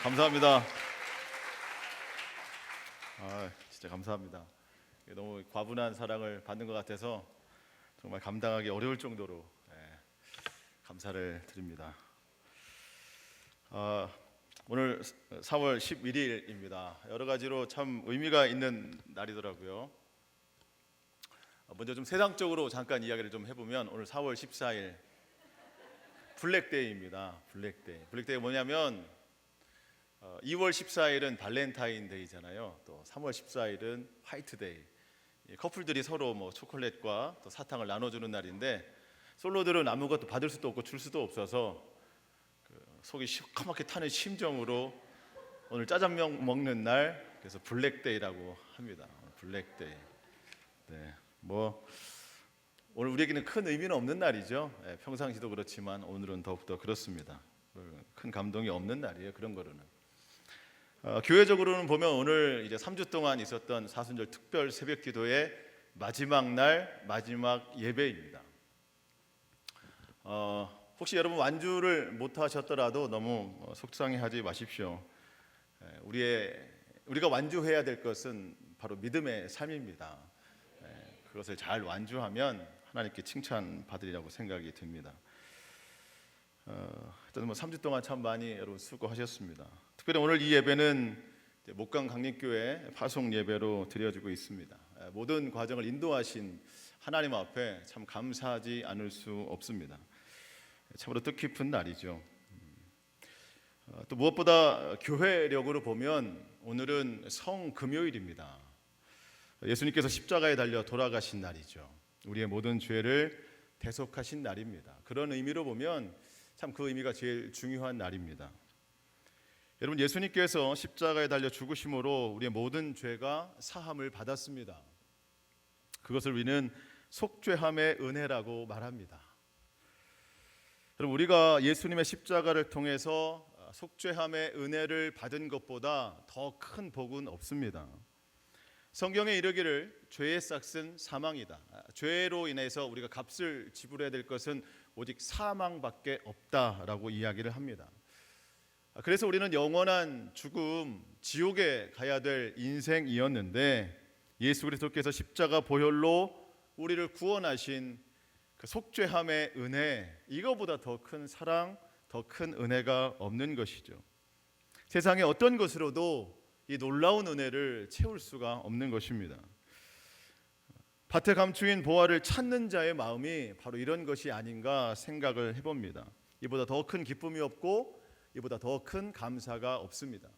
감사합니다. 진짜 감사합니다. 너무 과분한 사랑을 받는 것 같아서 정말 감당하기 어려울 정도로 감사를 드립니다. 오늘 4월 11일입니다. 여러 가지로 참 의미가 있는 날이더라고요. 먼저 좀 세상적으로 잠깐 이야기를 좀 해보면 오늘 4월 14일 블랙데이입니다. 블랙데이가 뭐냐면 2월 14일은 발렌타인데이잖아요. 또 3월 14일은 화이트데이. 커플들이 서로 뭐 초콜릿과 또 사탕을 나눠주는 날인데 솔로들은 아무것도 받을 수도 없고 줄 수도 없어서 속이 시커멓게 타는 심정으로 오늘 짜장면 먹는 날, 그래서 블랙데이라고 합니다. 블랙데이. 네, 뭐 오늘 우리에게는 큰 의미는 없는 날이죠. 평상시도 그렇지만 오늘은 더욱더 그렇습니다. 큰 감동이 없는 날이에요. 그런 거로는. 교회적으로는 보면 오늘 이제 3주 동안 있었던 사순절 특별 새벽기도의 마지막 날, 마지막 예배입니다. 혹시 여러분 완주를 못 하셨더라도 너무 속상해하지 마십시오. 우리가 완주해야 될 것은 바로 믿음의 삶입니다. 그것을 잘 완주하면 하나님께 칭찬받으리라고 생각이 듭니다. 일단 뭐 3주 동안 참 많이 여러분 수고하셨습니다. 특별히 오늘 이 예배는 목강 강림교회 파송 예배로 드려지고 있습니다. 모든 과정을 인도하신 하나님 앞에 참 감사하지 않을 수 없습니다. 참으로 뜻깊은 날이죠. 또 무엇보다 교회력으로 보면 오늘은 성금요일입니다. 예수님께서 십자가에 달려 돌아가신 날이죠. 우리의 모든 죄를 대속하신 날입니다. 그런 의미로 보면 참 그 의미가 제일 중요한 날입니다. 여러분, 예수님께서 십자가에 달려 죽으심으로 우리의 모든 죄가 사함을 받았습니다. 그것을 우리는 속죄함의 은혜라고 말합니다. 여러분, 우리가 예수님의 십자가를 통해서 속죄함의 은혜를 받은 것보다 더 큰 복은 없습니다. 성경에 이르기를 죄의 싹은 사망이다. 죄로 인해서 우리가 값을 지불해야 될 것은 오직 사망밖에 없다라고 이야기를 합니다. 그래서 우리는 영원한 죽음, 지옥에 가야 될 인생이었는데 예수 그리스도께서 십자가 보혈로 우리를 구원하신 그 속죄함의 은혜, 이거보다 더 큰 사랑, 더 큰 은혜가 없는 것이죠. 세상의 어떤 것으로도 이 놀라운 은혜를 채울 수가 없는 것입니다. 밭에 감추인 보화를 찾는 자의 마음이 바로 이런 것이 아닌가 생각을 해봅니다. 이보다 더 큰 기쁨이 없고 이보다 더 큰 감사가 없습니다.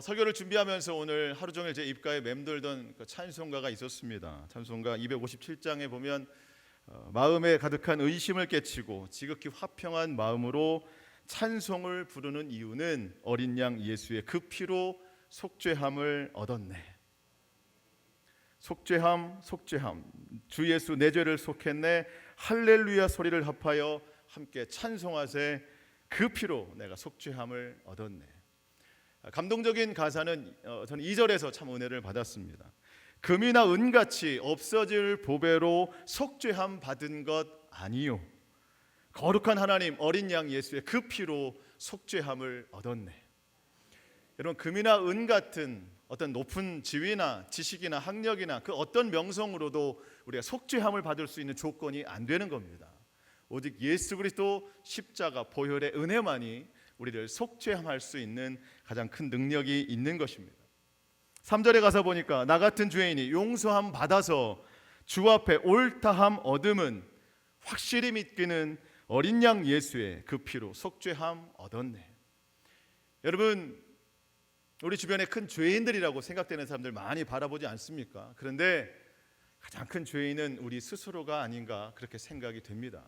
설교를 준비하면서 오늘 하루 종일 제 입가에 맴돌던 그 찬송가가 있었습니다. 찬송가 257장에 보면 마음에 가득한 의심을 깨치고 지극히 화평한 마음으로 찬송을 부르는 이유는 어린 양 예수의 그 피로 속죄함을 얻었네. 속죄함 주 예수 내 죄를 속했네. 할렐루야 소리를 합하여 함께 찬송하세. 그 피로 내가 속죄함을 얻었네. 감동적인 가사는 저는 2절에서 참 은혜를 받았습니다. 금이나 은같이 없어질 보배로 속죄함 받은 것 아니요, 거룩한 하나님 어린 양 예수의 그 피로 속죄함을 얻었네. 여러분, 금이나 은 같은 어떤 높은 지위나 지식이나 학력이나 그 어떤 명성으로도 우리가 속죄함을 받을 수 있는 조건이 안 되는 겁니다. 오직 예수 그리스도 십자가 보혈의 은혜만이 우리를 속죄할 수 있는 가장 큰 능력이 있는 것입니다. 3절에 가서 보니까 나 같은 죄인이 용서함 받아서 주 앞에 옳다함 얻음은 확실히 믿기는 어린 양 예수의 그 피로 속죄함 얻었네. 여러분, 우리 주변에 큰 죄인들이라고 생각되는 사람들 많이 바라보지 않습니까? 그런데 가장 큰 죄인은 우리 스스로가 아닌가 그렇게 생각이 됩니다.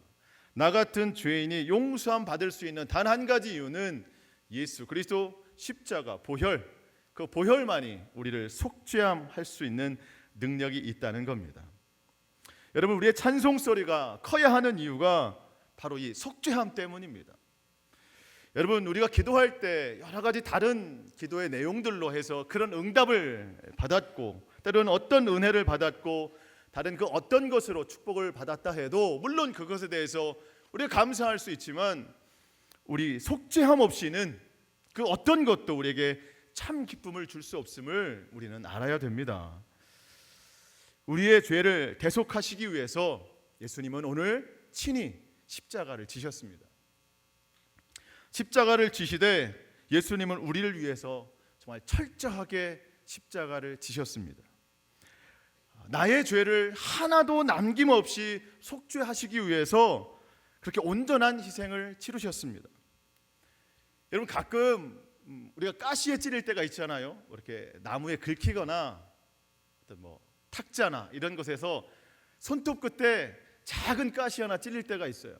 나 같은 죄인이 용서함 받을 수 있는 단 한 가지 이유는 예수 그리스도 십자가 보혈, 그 보혈만이 우리를 속죄함 할 수 있는 능력이 있다는 겁니다. 여러분, 우리의 찬송 소리가 커야 하는 이유가 바로 이 속죄함 때문입니다. 여러분, 우리가 기도할 때 여러 가지 다른 기도의 내용들로 해서 그런 응답을 받았고 때로는 어떤 은혜를 받았고 다른 그 어떤 것으로 축복을 받았다 해도 물론 그것에 대해서 우리가 감사할 수 있지만 우리 속죄함 없이는 그 어떤 것도 우리에게 참 기쁨을 줄 수 없음을 우리는 알아야 됩니다. 우리의 죄를 대속하시기 위해서 예수님은 오늘 친히 십자가를 지셨습니다. 십자가를 지시되 예수님은 우리를 위해서 정말 철저하게 십자가를 지셨습니다. 나의 죄를 하나도 남김없이 속죄하시기 위해서 그렇게 온전한 희생을 치르셨습니다. 여러분, 가끔 우리가 가시에 찌를 때가 있잖아요. 이렇게 나무에 긁히거나 어떤 탁자나 이런 것에서 손톱 끝에 작은 가시 하나 찔릴 때가 있어요.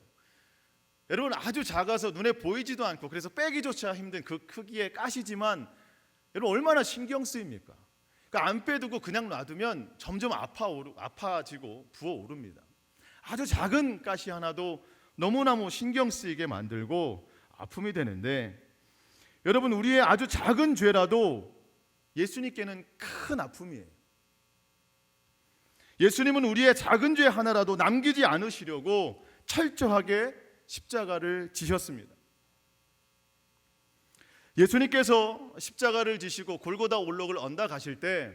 여러분, 아주 작아서 눈에 보이지도 않고 그래서 빼기조차 힘든 그 크기의 가시지만 여러분, 얼마나 신경 쓰입니까? 그러니까 안 빼두고 그냥 놔두면 점점 아파지고 부어오릅니다. 아주 작은 가시 하나도 너무너무 신경 쓰이게 만들고 아픔이 되는데, 여러분, 우리의 아주 작은 죄라도 예수님께는 큰 아픔이에요. 예수님은 우리의 작은 죄 하나라도 남기지 않으시려고 철저하게 십자가를 지셨습니다. 예수님께서 십자가를 지시고 골고다 올록을 언다 가실 때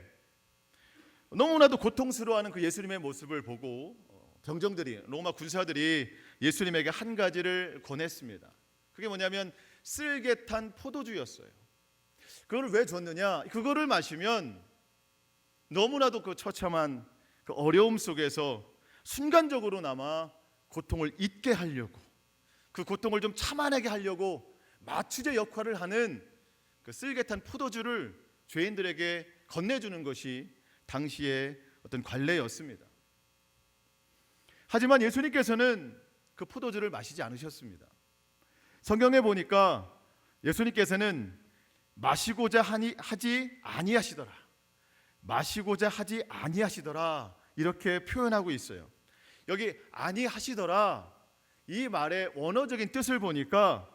너무나도 고통스러워하는 그 예수님의 모습을 보고 병정들이, 로마 군사들이 예수님에게 한 가지를 권했습니다. 그게 뭐냐면 쓸개 탄 포도주였어요. 그걸 왜 줬느냐? 그거를 마시면 너무나도 그 처참한 그 어려움 속에서 순간적으로나마 고통을 잊게 하려고, 그 고통을 좀 참아내게 하려고 마취제 역할을 하는 그 쓸개탄 포도주를 죄인들에게 건네주는 것이 당시의 어떤 관례였습니다. 하지만 예수님께서는 그 포도주를 마시지 않으셨습니다. 성경에 보니까 예수님께서는 마시고자 하지 아니하시더라, 마시고자 하지 아니하시더라, 이렇게 표현하고 있어요. 여기 아니하시더라, 이 말의 원어적인 뜻을 보니까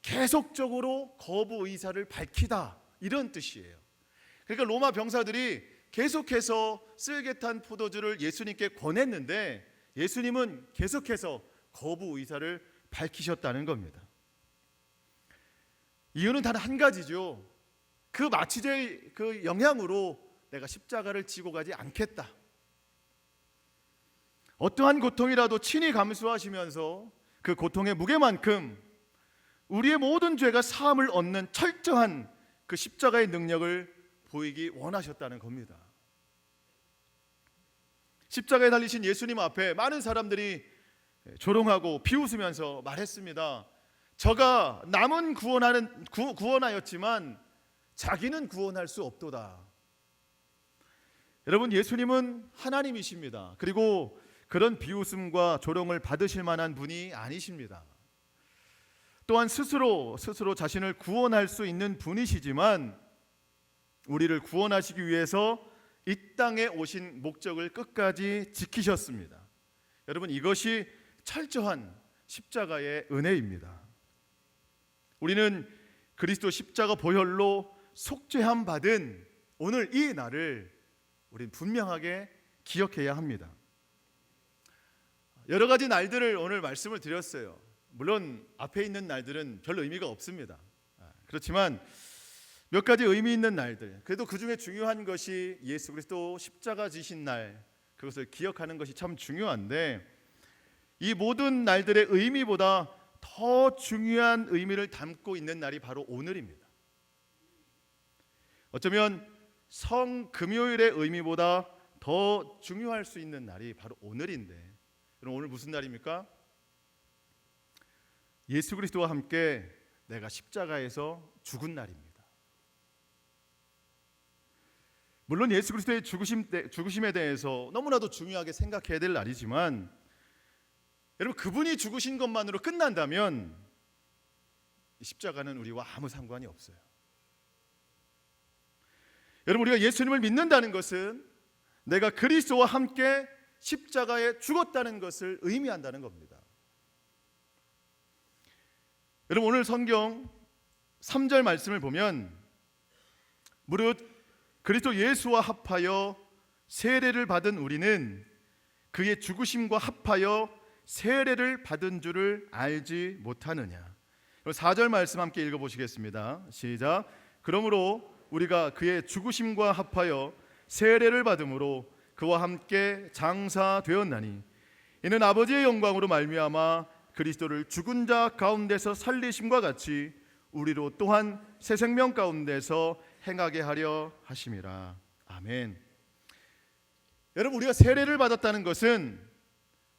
계속적으로 거부 의사를 밝히다, 이런 뜻이에요. 그러니까 로마 병사들이 계속해서 쓸개탄 포도주를 예수님께 권했는데 예수님은 계속해서 거부 의사를 밝히셨다는 겁니다. 이유는 단 한 가지죠. 그 마취제의 그 영향으로 내가 십자가를 지고 가지 않겠다. 어떠한 고통이라도 친히 감수하시면서 그 고통의 무게만큼 우리의 모든 죄가 사함을 얻는 철저한 그 십자가의 능력을 보이기 원하셨다는 겁니다. 십자가에 달리신 예수님 앞에 많은 사람들이 조롱하고 비웃으면서 말했습니다. 저가 남은 구원하였지만 자기는 구원할 수 없도다. 여러분, 예수님은 하나님이십니다. 그리고 그런 비웃음과 조롱을 받으실 만한 분이 아니십니다. 또한 스스로 자신을 구원할 수 있는 분이시지만 우리를 구원하시기 위해서 이 땅에 오신 목적을 끝까지 지키셨습니다. 여러분, 이것이 철저한 십자가의 은혜입니다. 우리는 그리스도 십자가 보혈로 속죄함 받은 오늘 이 날을 우리는 분명하게 기억해야 합니다. 여러 가지 날들을 오늘 말씀을 드렸어요. 물론 앞에 있는 날들은 별 의미가 없습니다. 그렇지만 몇 가지 의미 있는 날들, 그래도 그 중에 중요한 것이 예수 그리스도 십자가 지신 날, 그것을 기억하는 것이 참 중요한데, 이 모든 날들의 의미보다 더 중요한 의미를 담고 있는 날이 바로 오늘입니다. 어쩌면 성금요일의 의미보다 더 중요할 수 있는 날이 바로 오늘인데, 그럼 오늘 무슨 날입니까? 예수 그리스도와 함께 내가 십자가에서 죽은 날입니다. 물론 예수 그리스도의 죽으심에 대해서 너무나도 중요하게 생각해야 될 날이지만, 여러분, 그분이 죽으신 것만으로 끝난다면 십자가는 우리와 아무 상관이 없어요. 여러분, 우리가 예수님을 믿는다는 것은 내가 그리스도와 함께 십자가에 죽었다는 것을 의미한다는 겁니다. 여러분, 오늘 성경 3절 말씀을 보면 무릇 그리스도 예수와 합하여 세례를 받은 우리는 그의 죽으심과 합하여 세례를 받은 줄을 알지 못하느냐. 4절 말씀 함께 읽어보시겠습니다. 시작. 그러므로 우리가 그의 죽으심과 합하여 세례를 받음으로 그와 함께 장사되었나니 이는 아버지의 영광으로 말미암아 그리스도를 죽은 자 가운데서 살리심과 같이 우리로 또한 새 생명 가운데서 행하게 하려 하심이라. 아멘. 여러분, 우리가 세례를 받았다는 것은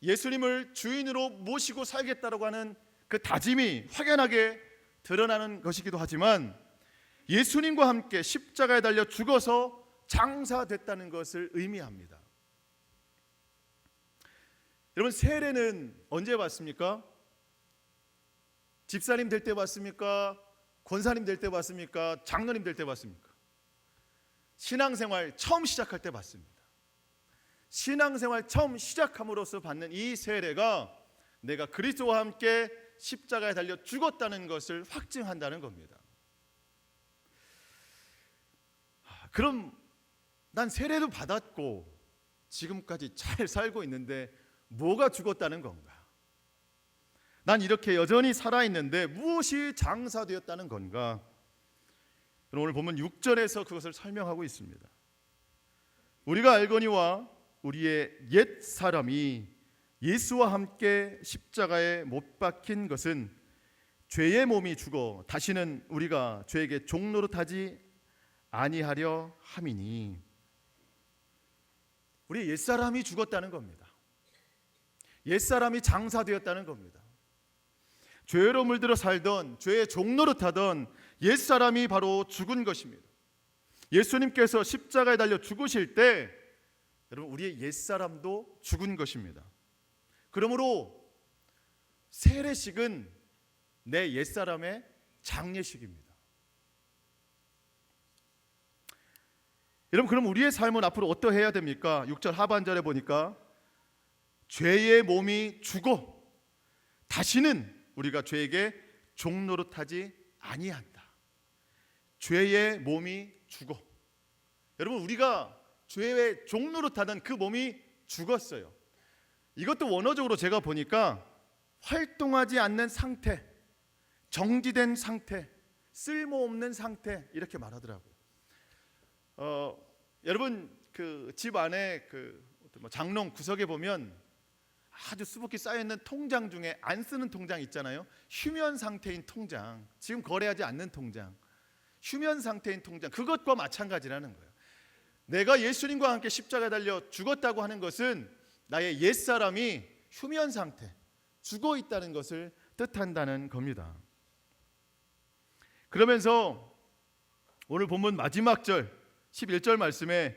예수님을 주인으로 모시고 살겠다라고 하는 그 다짐이 확연하게 드러나는 것이기도 하지만 예수님과 함께 십자가에 달려 죽어서 장사됐다는 것을 의미합니다. 여러분, 세례는 언제 받습니까? 집사님 될 때 받습니까? 권사님 될 때 받습니까? 장로님 될 때 받습니까? 신앙생활 처음 시작할 때 받습니다. 신앙생활 처음 시작함으로써 받는 이 세례가 내가 그리스도와 함께 십자가에 달려 죽었다는 것을 확증한다는 겁니다. 그럼 난 세례도 받았고 지금까지 잘 살고 있는데 뭐가 죽었다는 건가? 난 이렇게 여전히 살아있는데 무엇이 장사되었다는 건가? 오늘 본문 6절에서 그것을 설명하고 있습니다. 우리가 알거니와 우리의 옛 사람이 예수와 함께 십자가에 못 박힌 것은 죄의 몸이 죽어 다시는 우리가 죄에게 종노릇하지 아니하려 함이니. 우리 옛 사람이 죽었다는 겁니다. 옛 사람이 장사되었다는 겁니다. 죄로 물들어 살던, 죄의 종노릇하던 옛 사람이 바로 죽은 것입니다. 예수님께서 십자가에 달려 죽으실 때 여러분, 우리의 옛 사람도 죽은 것입니다. 그러므로 세례식은 내 옛 사람의 장례식입니다. 여러분, 그럼 우리의 삶은 앞으로 어떠해야 됩니까? 6절 하반절에 보니까 죄의 몸이 죽어 다시는 우리가 죄에게 종노릇하지 아니한다. 죄의 몸이 죽어. 여러분, 우리가 죄의 종노릇하던 그 몸이 죽었어요. 이것도 원어적으로 제가 보니까 활동하지 않는 상태, 정지된 상태, 쓸모없는 상태, 이렇게 말하더라고요. 여러분, 그 집 안에 그 장롱 구석에 보면 아주 수북히 쌓여있는 통장 중에 안 쓰는 통장 있잖아요. 휴면 상태인 통장, 지금 거래하지 않는 통장, 휴면 상태인 통장, 그것과 마찬가지라는 거예요. 내가 예수님과 함께 십자가에 달려 죽었다고 하는 것은 나의 옛사람이 휴면 상태, 죽어 있다는 것을 뜻한다는 겁니다. 그러면서 오늘 본문 마지막 절 11절 말씀에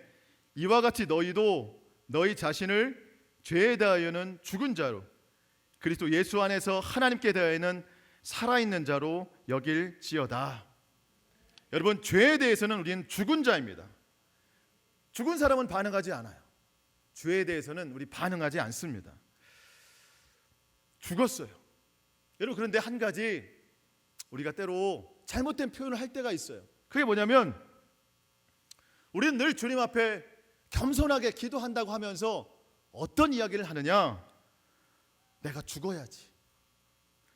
이와 같이 너희도 너희 자신을 죄에 대하여는 죽은 자로 그리스도 예수 안에서 하나님께 대하여는 살아있는 자로 여길지어다. 여러분, 죄에 대해서는 우리는 죽은 자입니다. 죽은 사람은 반응하지 않아요. 죄에 대해서는 우리 반응하지 않습니다. 죽었어요. 여러분, 그런데 한 가지 우리가 때로 잘못된 표현을 할 때가 있어요. 그게 뭐냐면 우리는 늘 주님 앞에 겸손하게 기도한다고 하면서 어떤 이야기를 하느냐? 내가 죽어야지.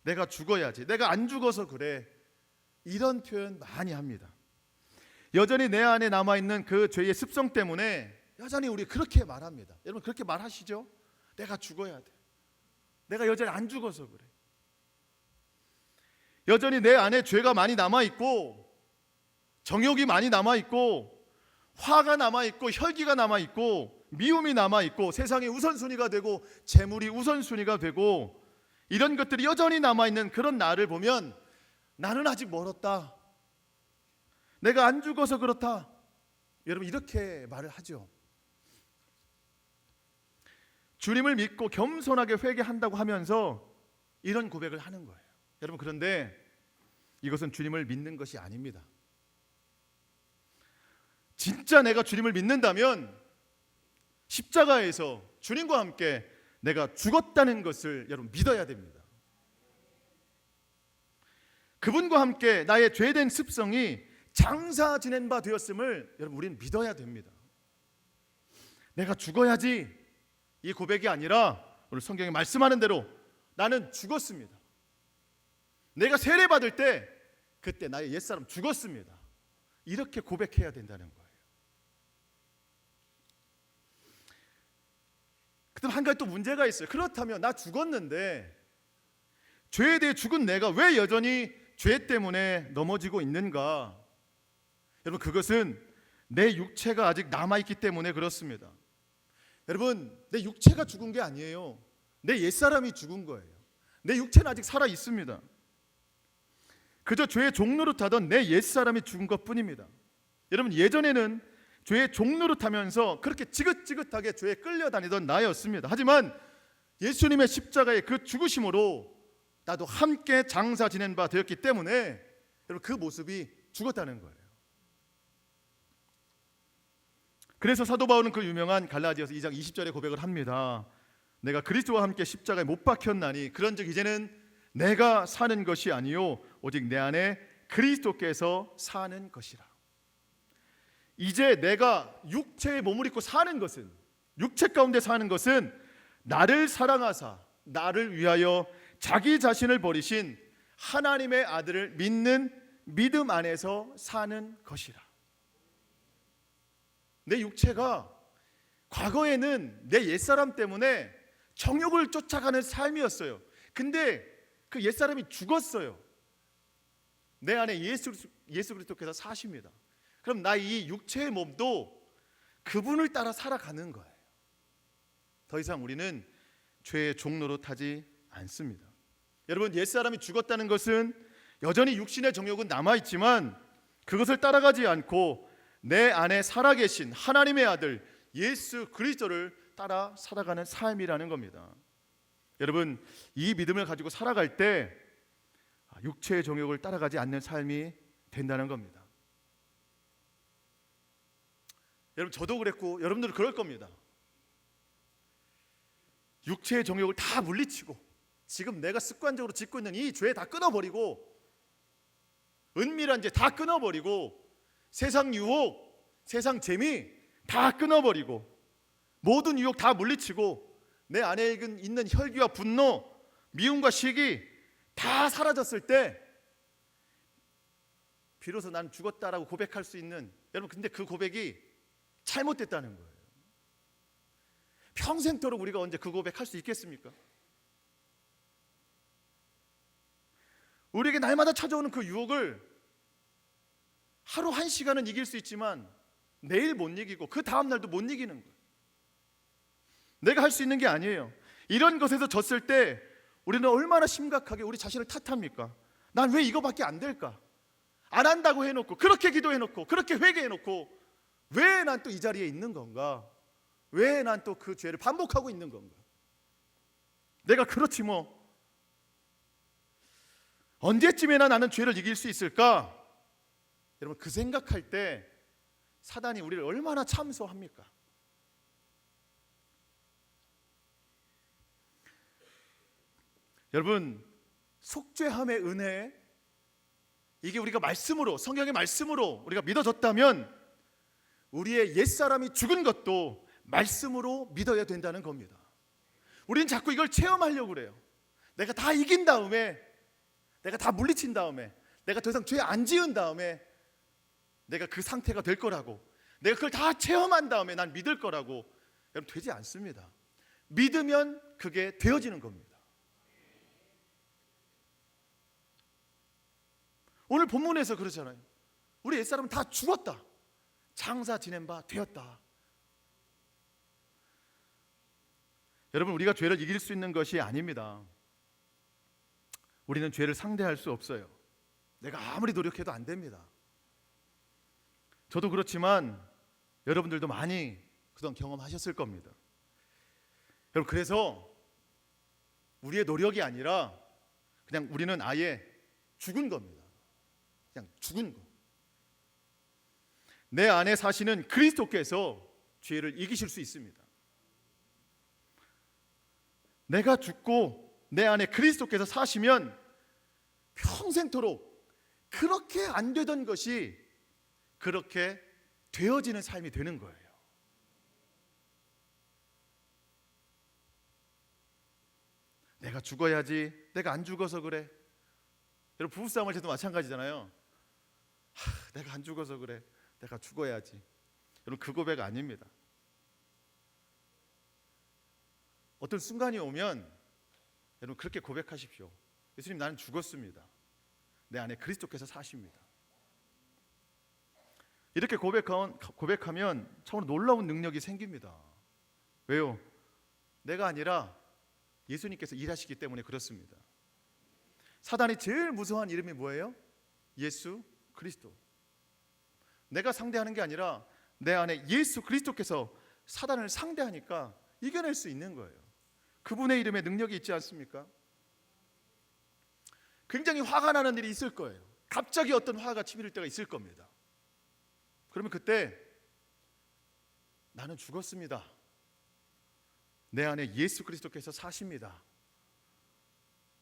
내가 죽어야지. 내가 안 죽어서 그래. 이런 표현 많이 합니다. 여전히 내 안에 남아있는 그 죄의 습성 때문에 여전히 우리 그렇게 말합니다. 여러분, 그렇게 말하시죠? 내가 죽어야 돼. 내가 여전히 안 죽어서 그래. 여전히 내 안에 죄가 많이 남아있고 정욕이 많이 남아있고 화가 남아있고 혈기가 남아있고 미움이 남아있고 세상이 우선순위가 되고 재물이 우선순위가 되고 이런 것들이 여전히 남아있는 그런 나를 보면 나는 아직 멀었다. 내가 안 죽어서 그렇다. 여러분, 이렇게 말을 하죠. 주님을 믿고 겸손하게 회개한다고 하면서 이런 고백을 하는 거예요. 여러분, 그런데 이것은 주님을 믿는 것이 아닙니다. 진짜 내가 주님을 믿는다면 십자가에서 주님과 함께 내가 죽었다는 것을 여러분 믿어야 됩니다. 그분과 함께 나의 죄된 습성이 장사 지낸 바 되었음을 여러분 우리는 믿어야 됩니다. 내가 죽어야지 이 고백이 아니라 오늘 성경이 말씀하는 대로 나는 죽었습니다. 내가 세례 받을 때 그때 나의 옛사람 죽었습니다. 이렇게 고백해야 된다는 거예요. 그럼 한 가지 또 문제가 있어요. 그렇다면 나 죽었는데 죄에 대해 죽은 내가 왜 여전히 죄 때문에 넘어지고 있는가? 여러분, 그것은 내 육체가 아직 남아있기 때문에 그렇습니다. 여러분, 내 육체가 죽은 게 아니에요. 내 옛사람이 죽은 거예요. 내 육체는 아직 살아 있습니다. 그저 죄의 종노릇하던 내 옛사람이 죽은 것뿐입니다. 여러분, 예전에는 죄의 종노릇하면서 그렇게 지긋지긋하게 죄에 끌려다니던 나였습니다. 하지만 예수님의 십자가의 그 죽으심으로 나도 함께 장사 지낸 바 되었기 때문에 여러분, 그 모습이 죽었다는 거예요. 그래서 사도 바울은 그 유명한 갈라디아서 2장 20절에 고백을 합니다. 내가 그리스도와 함께 십자가에 못 박혔나니 그런즉 이제는 내가 사는 것이 아니요 오직 내 안에 그리스도께서 사는 것이라. 이제 내가 육체의 몸을 입고 사는 것은, 육체 가운데 사는 것은 나를 사랑하사 나를 위하여 자기 자신을 버리신 하나님의 아들을 믿는 믿음 안에서 사는 것이라. 내 육체가 과거에는 내 옛사람 때문에 정욕을 쫓아가는 삶이었어요. 근데 그 옛사람이 죽었어요. 내 안에 예수 그리스도께서 사십니다. 그럼 나 이 육체의 몸도 그분을 따라 살아가는 거예요. 더 이상 우리는 죄의 종로로 타지 않습니다. 여러분, 옛사람이 죽었다는 것은 여전히 육신의 정욕은 남아있지만 그것을 따라가지 않고 내 안에 살아계신 하나님의 아들 예수 그리스도를 따라 살아가는 삶이라는 겁니다. 여러분, 이 믿음을 가지고 살아갈 때 육체의 정욕을 따라가지 않는 삶이 된다는 겁니다. 여러분, 저도 그랬고 여러분들도 그럴 겁니다. 육체의 정욕을 다 물리치고 지금 내가 습관적으로 짓고 있는 이 죄 다 끊어버리고 은밀한 죄 다 끊어버리고 세상 유혹, 세상 재미 다 끊어버리고 모든 유혹 다 물리치고 내 안에 있는 혈기와 분노, 미움과 시기 다 사라졌을 때 비로소 난 죽었다라고 고백할 수 있는, 여러분, 근데 그 고백이 잘못됐다는 거예요. 평생토록 우리가 언제 그 고백할 수 있겠습니까? 우리에게 날마다 찾아오는 그 유혹을 하루 한 시간은 이길 수 있지만 내일 못 이기고 그 다음 날도 못 이기는 거예요. 내가 할 수 있는 게 아니에요. 이런 것에서 졌을 때 우리는 얼마나 심각하게 우리 자신을 탓합니까? 난 왜 이거밖에 안 될까? 안 한다고 해놓고, 그렇게 기도해놓고, 그렇게 회개해놓고 왜 난 또 이 자리에 있는 건가? 왜 난 또 그 죄를 반복하고 있는 건가? 내가 그렇지 뭐 언제쯤에나 나는 죄를 이길 수 있을까? 여러분, 그 생각할 때 사단이 우리를 얼마나 참소합니까? 여러분, 속죄함의 은혜, 이게 우리가 말씀으로, 성경의 말씀으로 우리가 믿어졌다면 우리의 옛사람이 죽은 것도 말씀으로 믿어야 된다는 겁니다. 우리는 자꾸 이걸 체험하려고 그래요. 내가 다 이긴 다음에, 내가 다 물리친 다음에, 내가 더 이상 죄 안 지은 다음에 내가 그 상태가 될 거라고, 내가 그걸 다 체험한 다음에 난 믿을 거라고. 여러분, 되지 않습니다. 믿으면 그게 되어지는 겁니다. 오늘 본문에서 그러잖아요. 우리 옛사람은 다 죽었다. 장사 지낸 바 되었다. 여러분, 우리가 죄를 이길 수 있는 것이 아닙니다. 우리는 죄를 상대할 수 없어요. 내가 아무리 노력해도 안 됩니다. 저도 그렇지만 여러분들도 많이 그동안 경험하셨을 겁니다. 여러분, 그래서 우리의 노력이 아니라 그냥 우리는 아예 죽은 겁니다. 그냥 죽은 거. 내 안에 사시는 그리스도께서 죄를 이기실 수 있습니다. 내가 죽고 내 안에 그리스도께서 사시면 평생토록 그렇게 안 되던 것이 그렇게 되어지는 삶이 되는 거예요. 내가 죽어야지, 내가 안 죽어서 그래, 여러분 부부싸움을 해도 마찬가지잖아요. 내가 안 죽어서 그래. 내가 죽어야지. 여러분 그 고백 아닙니다. 어떤 순간이 오면 여러분 그렇게 고백하십시오. 예수님, 나는 죽었습니다. 내 안에 그리스도께서 사십니다. 이렇게 고백하면 참으로 놀라운 능력이 생깁니다. 왜요? 내가 아니라 예수님께서 일하시기 때문에 그렇습니다. 사단이 제일 무서워한 이름이 뭐예요? 예수 그리스도. 내가 상대하는 게 아니라 내 안에 예수 그리스도께서 사단을 상대하니까 이겨낼 수 있는 거예요. 그분의 이름에 능력이 있지 않습니까? 굉장히 화가 나는 일이 있을 거예요. 갑자기 어떤 화가 치밀을 때가 있을 겁니다. 그러면 그때 나는 죽었습니다. 내 안에 예수 그리스도께서 사십니다.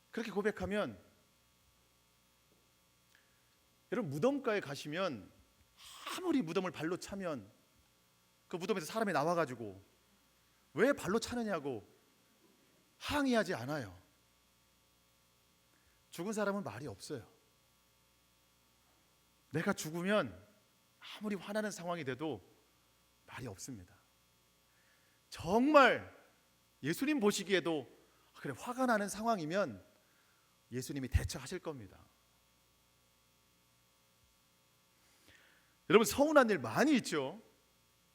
그렇게 고백하면, 여러분 무덤가에 가시면 아무리 무덤을 발로 차면 그 무덤에서 사람이 나와가지고 왜 발로 차느냐고 항의하지 않아요. 죽은 사람은 말이 없어요. 내가 죽으면 아무리 화나는 상황이 돼도 말이 없습니다. 정말 예수님 보시기에도 그래 화가 나는 상황이면 예수님이 대처하실 겁니다. 여러분 서운한 일 많이 있죠.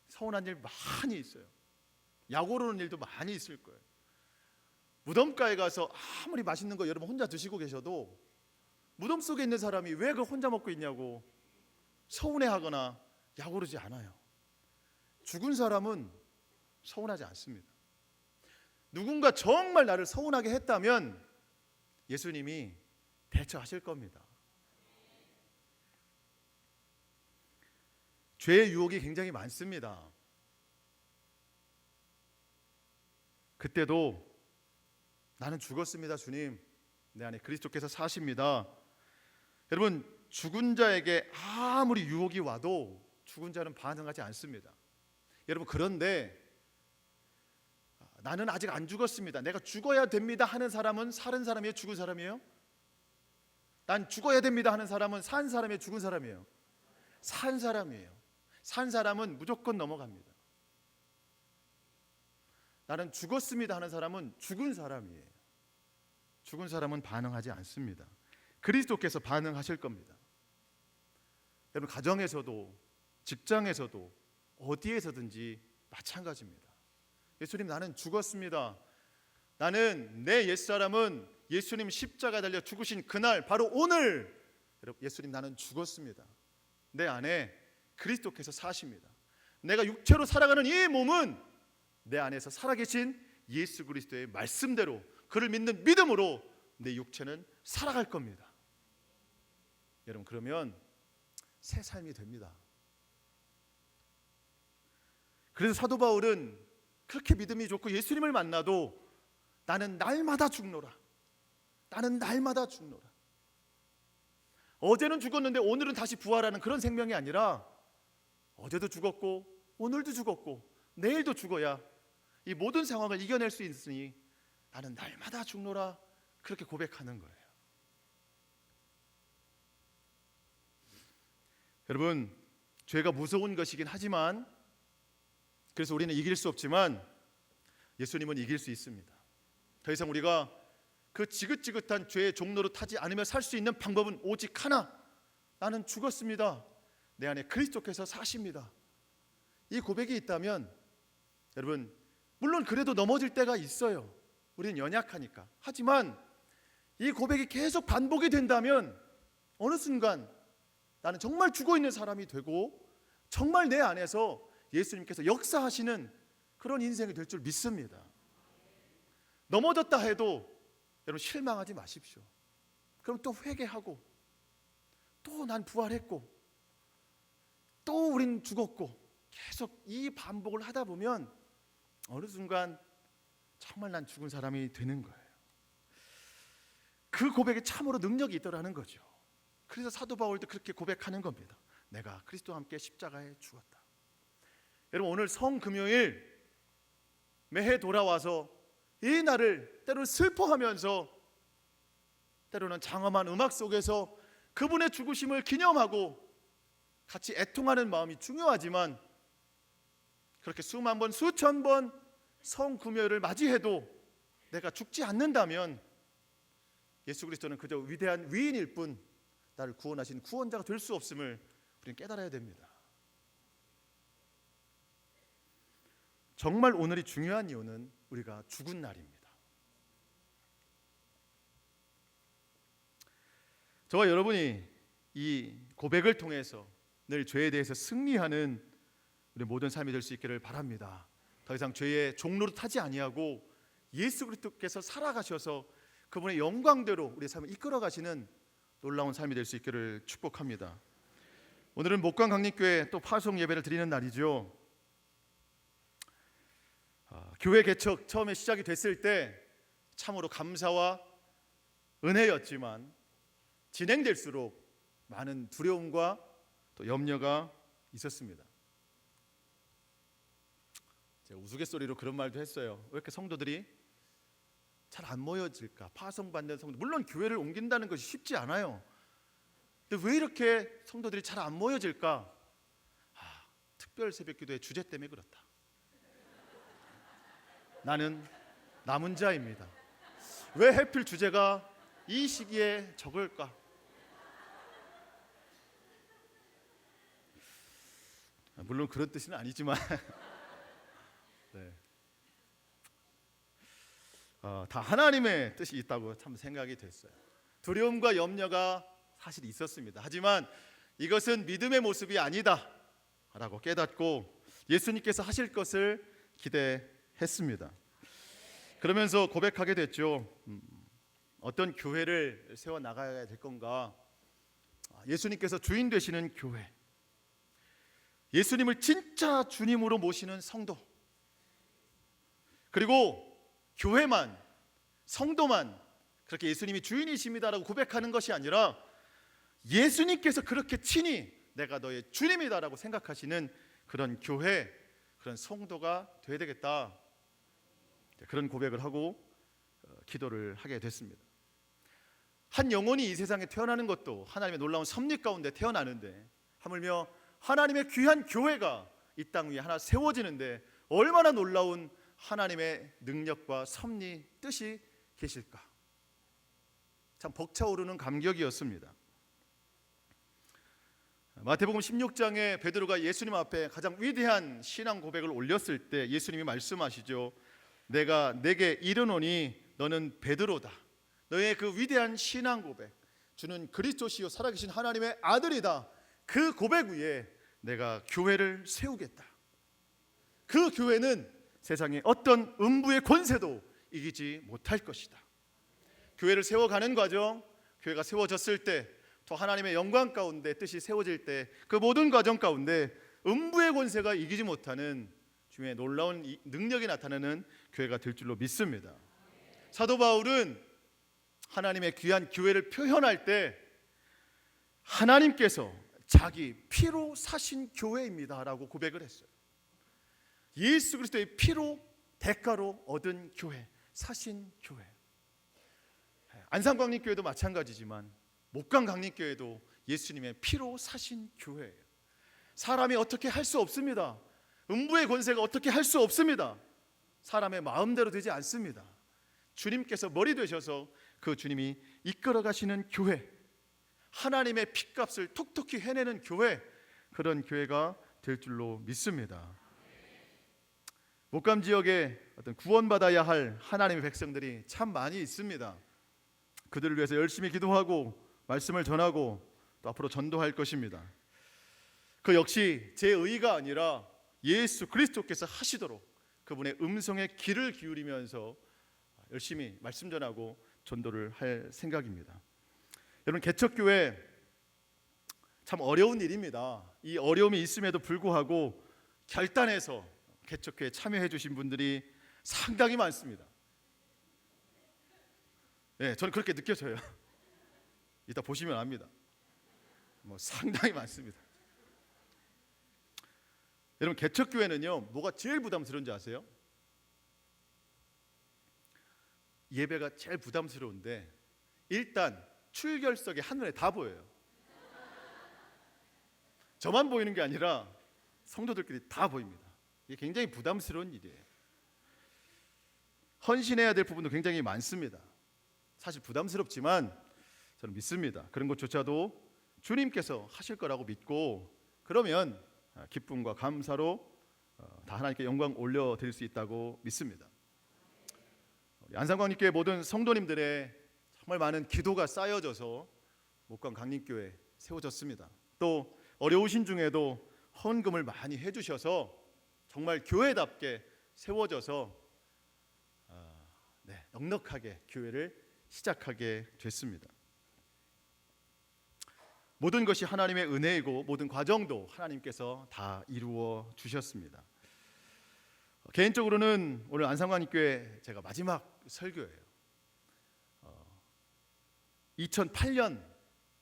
서운한 일 많이 있어요. 약 오르는 일도 많이 있을 거예요. 무덤가에 가서 아무리 맛있는 거 여러분 혼자 드시고 계셔도 무덤 속에 있는 사람이 왜 그걸 혼자 먹고 있냐고 서운해하거나 약 오르지 않아요. 죽은 사람은 서운하지 않습니다. 누군가 정말 나를 서운하게 했다면 예수님이 대처하실 겁니다. 죄의 유혹이 굉장히 많습니다. 그때도 나는 죽었습니다. 주님, 내 안에 그리스도께서 사십니다. 여러분 죽은 자에게 아무리 유혹이 와도 죽은 자는 반응하지 않습니다. 여러분 그런데 나는 아직 안 죽었습니다. 내가 죽어야 됩니다 하는 사람은 살은 사람이에요? 죽은 사람이에요? 난 죽어야 됩니다 하는 사람은 산 사람이에요? 죽은 사람이에요? 산 사람이에요. 산 사람은 무조건 넘어갑니다. 나는 죽었습니다 하는 사람은 죽은 사람이에요. 죽은 사람은 반응하지 않습니다. 그리스도께서 반응하실 겁니다. 여러분 가정에서도 직장에서도 어디에서든지 마찬가지입니다. 예수님, 나는 죽었습니다. 나는 내 옛사람은 예수님 십자가에 달려 죽으신 그날 바로 오늘, 여러분 예수님 나는 죽었습니다. 내 안에 그리스도께서 사십니다. 내가 육체로 살아가는 이 몸은 내 안에서 살아계신 예수 그리스도의 말씀대로 그를 믿는 믿음으로 내 육체는 살아갈 겁니다. 여러분 그러면 새 삶이 됩니다. 그래서 사도 바울은 그렇게 믿음이 좋고 예수님을 만나도 나는 날마다 죽노라. 나는 날마다 죽노라. 어제는 죽었는데 오늘은 다시 부활하는 그런 생명이 아니라 어제도 죽었고 오늘도 죽었고 내일도 죽어야 이 모든 상황을 이겨낼 수 있으니 나는 날마다 죽노라. 그렇게 고백하는 거예요. 여러분 죄가 무서운 것이긴 하지만, 그래서 우리는 이길 수 없지만 예수님은 이길 수 있습니다. 더 이상 우리가 그 지긋지긋한 죄의 종로로 타지 않으며 살 수 있는 방법은 오직 하나, 나는 죽었습니다. 내 안에 그리스도께서 사십니다. 이 고백이 있다면 여러분 물론 그래도 넘어질 때가 있어요. 우리는 연약하니까. 하지만 이 고백이 계속 반복이 된다면 어느 순간 나는 정말 죽어있는 사람이 되고 정말 내 안에서 예수님께서 역사하시는 그런 인생이 될 줄 믿습니다. 넘어졌다 해도 여러분 실망하지 마십시오. 그럼 또 회개하고 또 난 부활했고 또 우린 죽었고 계속 이 반복을 하다 보면 어느 순간 정말 난 죽은 사람이 되는 거예요. 그 고백에 참으로 능력이 있더라는 거죠. 그래서 사도 바울도 그렇게 고백하는 겁니다. 내가 그리스도와 함께 십자가에 죽었다. 여러분 오늘 성금요일 매해 돌아와서 이 날을 때로 슬퍼하면서 때로는 장엄한 음악 속에서 그분의 죽으심을 기념하고 같이 애통하는 마음이 중요하지만 그렇게 수만 번, 수천 번 성구멸을 맞이해도 내가 죽지 않는다면 예수 그리스도는 그저 위대한 위인일 뿐 나를 구원하신 구원자가 될 수 없음을 우리는 깨달아야 됩니다. 정말 오늘이 중요한 이유는 우리가 죽은 날입니다. 저와 여러분이 이 고백을 통해서 늘 죄에 대해서 승리하는 우리 모든 삶이 될 수 있기를 바랍니다. 더 이상 죄의 종로로 타지 아니하고 예수 그리스도께서 살아가셔서 그분의 영광대로 우리의 삶을 이끌어 가시는 놀라운 삶이 될 수 있기를 축복합니다. 오늘은 목강 강림교회 또 파송 예배를 드리는 날이죠. 교회 개척 처음에 시작이 됐을 때 참으로 감사와 은혜였지만 진행될수록 많은 두려움과 또 염려가 있었습니다. 제가 우스갯소리로 그런 말도 했어요. 왜 이렇게 성도들이 잘 안 모여질까? 파송받는 성도, 물론 교회를 옮긴다는 것이 쉽지 않아요. 근데 왜 이렇게 성도들이 잘 안 모여질까? 특별 새벽기도의 주제 때문에 그렇다. 나는 남은 자입니다. 왜 하필 주제가 이 시기에 적을까? 물론 그런 뜻은 아니지만 네. 다 하나님의 뜻이 있다고 참 생각이 됐어요. 두려움과 염려가 사실 있었습니다. 하지만 이것은 믿음의 모습이 아니다 라고 깨닫고 예수님께서 하실 것을 기대했습니다. 그러면서 고백하게 됐죠. 어떤 교회를 세워나가야 될 건가? 예수님께서 주인 되시는 교회, 예수님을 진짜 주님으로 모시는 성도, 그리고 교회만, 성도만 그렇게 예수님이 주인이십니다라고 고백하는 것이 아니라 예수님께서 그렇게 친히 내가 너의 주님이다라고 생각하시는 그런 교회, 그런 성도가 되어야 되겠다, 그런 고백을 하고 기도를 하게 됐습니다. 한 영혼이 이 세상에 태어나는 것도 하나님의 놀라운 섭리 가운데 태어나는데, 하물며 하나님의 귀한 교회가 이 땅 위에 하나 세워지는데 얼마나 놀라운 하나님의 능력과 섭리, 뜻이 계실까? 참 벅차오르는 감격이었습니다. 마태복음 16장에 베드로가 예수님 앞에 가장 위대한 신앙 고백을 올렸을 때 예수님이 말씀하시죠. 내가 내게 이르노니 너는 베드로다. 너의 그 위대한 신앙 고백, 주는 그리스도시요 살아계신 하나님의 아들이다. 그 고백 위에 내가 교회를 세우겠다. 그 교회는 세상의 어떤 음부의 권세도 이기지 못할 것이다. 교회를 세워가는 과정, 교회가 세워졌을 때, 또 하나님의 영광 가운데 뜻이 세워질 때, 그 모든 과정 가운데 음부의 권세가 이기지 못하는 주의 놀라운 능력이 나타나는 교회가 될 줄로 믿습니다. 사도 바울은 하나님의 귀한 교회를 표현할 때 하나님께서 자기 피로 사신 교회입니다 라고 고백을 했어요. 예수 그리스도의 피로 대가로 얻은 교회, 사신 교회. 안산광림교회도 마찬가지지만 목강강림교회도 예수님의 피로 사신 교회예요. 사람이 어떻게 할 수 없습니다. 음부의 권세가 어떻게 할 수 없습니다. 사람의 마음대로 되지 않습니다. 주님께서 머리 되셔서 그 주님이 이끌어 가시는 교회, 하나님의 핏값을 톡톡히 해내는 교회, 그런 교회가 될 줄로 믿습니다. 목감 지역에 어떤 구원받아야 할 하나님의 백성들이 참 많이 있습니다. 그들을 위해서 열심히 기도하고 말씀을 전하고 또 앞으로 전도할 것입니다. 그 역시 제 의가 아니라 예수 그리스도께서 하시도록 그분의 음성에 귀를 기울이면서 열심히 말씀 전하고 전도를 할 생각입니다. 여러분, 개척교회 참 어려운 일입니다. 이 어려움이 있음에도 불구하고 결단해서 개척교회에 참여해 주신 분들이 상당히 많습니다. 네, 저는 그렇게 느껴져요. 이따 보시면 압니다. 상당히 많습니다. 여러분, 개척교회는요, 뭐가 제일 부담스러운지 아세요? 예배가 제일 부담스러운데 일단 출결석이 한눈에 다 보여요. 저만 보이는 게 아니라 성도들끼리 다 보입니다. 이게 굉장히 부담스러운 일이에요. 헌신해야 될 부분도 굉장히 많습니다. 사실 부담스럽지만 저는 믿습니다. 그런 것조차도 주님께서 하실 거라고 믿고, 그러면 기쁨과 감사로 다 하나님께 영광 올려드릴 수 있다고 믿습니다. 안산광립교회 모든 성도님들의 정말 많은 기도가 쌓여져서 목강 강림교회 세워졌습니다. 또 어려우신 중에도 헌금을 많이 해주셔서 정말 교회답게 세워져서 넉넉하게 교회를 시작하게 됐습니다. 모든 것이 하나님의 은혜이고 모든 과정도 하나님께서 다 이루어 주셨습니다. 개인적으로는 오늘 안산광립교회 제가 마지막 설교예요. 2008년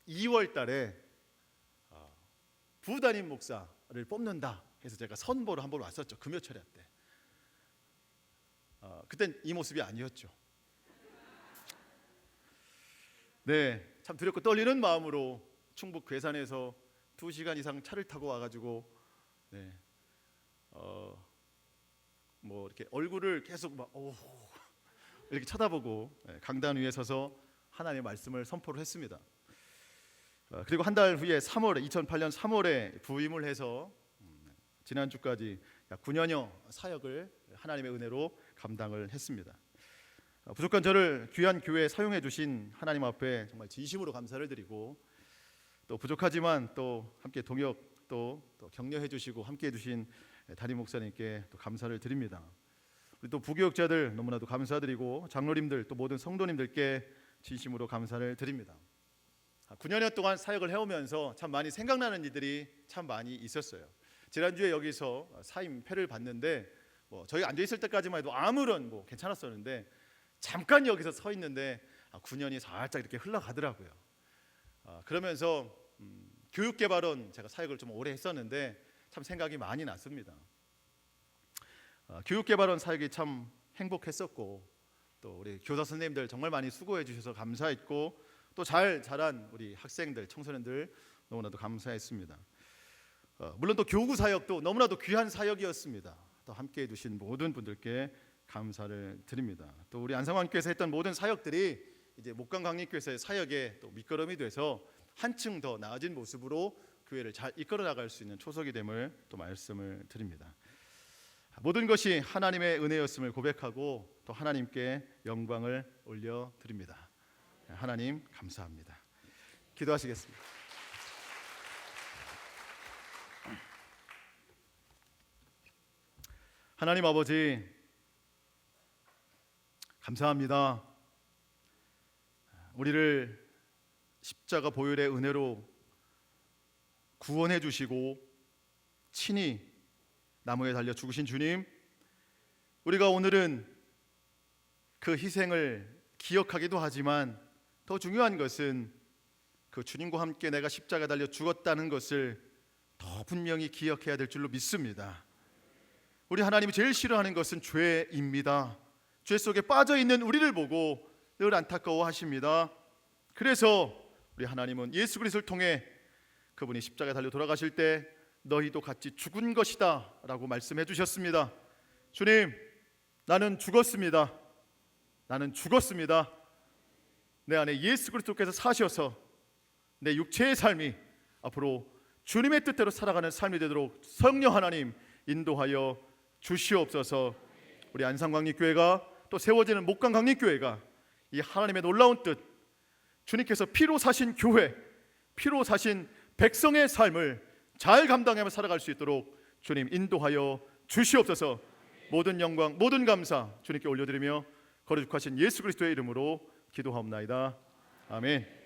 2월 달에 부담임 목사를 뽑는다 해서 제가 선보러 한번 왔었죠. 금요철야 때. 그땐 이 모습이 아니었죠. 네, 참 두렵고 떨리는 마음으로 충북 괴산에서 2시간 이상 차를 타고 와가지고 뭐 이렇게 얼굴을 계속 막 이렇게 쳐다보고 강단 위에 서서 하나님의 말씀을 선포를 했습니다. 그리고 한 달 후에 2008년 3월에 부임을 해서 지난주까지 약 9년여 사역을 하나님의 은혜로 감당을 했습니다. 부족한 저를 귀한 교회에 사용해 주신 하나님 앞에 정말 진심으로 감사를 드리고, 또 부족하지만 또 함께 동역 또 격려해 주시고 함께 해 주신 담임 목사님께 또 감사를 드립니다. 우리 또 부교육자들 너무나도 감사드리고, 장로님들 또 모든 성도님들께 진심으로 감사를 드립니다. 9년 동안 사역을 해오면서 참 많이 생각나는 일들이 참 많이 있었어요. 지난주에 여기서 사임패를 받는데 저희 앉아있을 때까지만 해도 아무런 괜찮았었는데, 잠깐 여기서 서 있는데 9년이 살짝 이렇게 흘러가더라고요. 그러면서 교육개발원 제가 사역을 좀 오래 했었는데 참 생각이 많이 났습니다. 교육개발원 사역이 참 행복했었고, 또 우리 교사 선생님들 정말 많이 수고해 주셔서 감사했고, 또 잘 자란 우리 학생들, 청소년들 너무나도 감사했습니다. 물론 또 교구 사역도 너무나도 귀한 사역이었습니다. 또 함께해 주신 모든 분들께 감사를 드립니다. 또 우리 안산광립교회에서 했던 모든 사역들이 이제 목강강립교회에서의 사역에 또 밑거름이 돼서 한층 더 나아진 모습으로 교회를 잘 이끌어 나갈 수 있는 초석이 됨을 또 말씀을 드립니다. 모든 것이 하나님의 은혜였음을 고백하고 또 하나님께 영광을 올려 드립니다. 하나님 감사합니다. 기도하시겠습니다. 하나님 아버지 감사합니다. 우리를 십자가 보혈의 은혜로 구원해 주시고 친히 나무에 달려 죽으신 주님, 우리가 오늘은 그 희생을 기억하기도 하지만 더 중요한 것은 그 주님과 함께 내가 십자가에 달려 죽었다는 것을 더 분명히 기억해야 될 줄로 믿습니다. 우리 하나님이 제일 싫어하는 것은 죄입니다. 죄 속에 빠져있는 우리를 보고 늘 안타까워하십니다. 그래서 우리 하나님은 예수 그리스도를 통해 그분이 십자가에 달려 돌아가실 때 너희도 같이 죽은 것이다 라고 말씀해 주셨습니다. 주님, 나는 죽었습니다. 나는 죽었습니다. 내 안에 예수 그리스도께서 사셔서 내 육체의 삶이 앞으로 주님의 뜻대로 살아가는 삶이 되도록 성령 하나님 인도하여 주시옵소서. 우리 안산광립교회가 또 세워지는 목강광립교회가 이 하나님의 놀라운 뜻, 주님께서 피로 사신 교회, 피로 사신 백성의 삶을 잘 감당하며 살아갈 수 있도록 주님 인도하여 주시옵소서. 모든 영광, 모든 감사 주님께 올려드리며 거룩하신 예수 그리스도의 이름으로 기도하옵나이다. 아멘.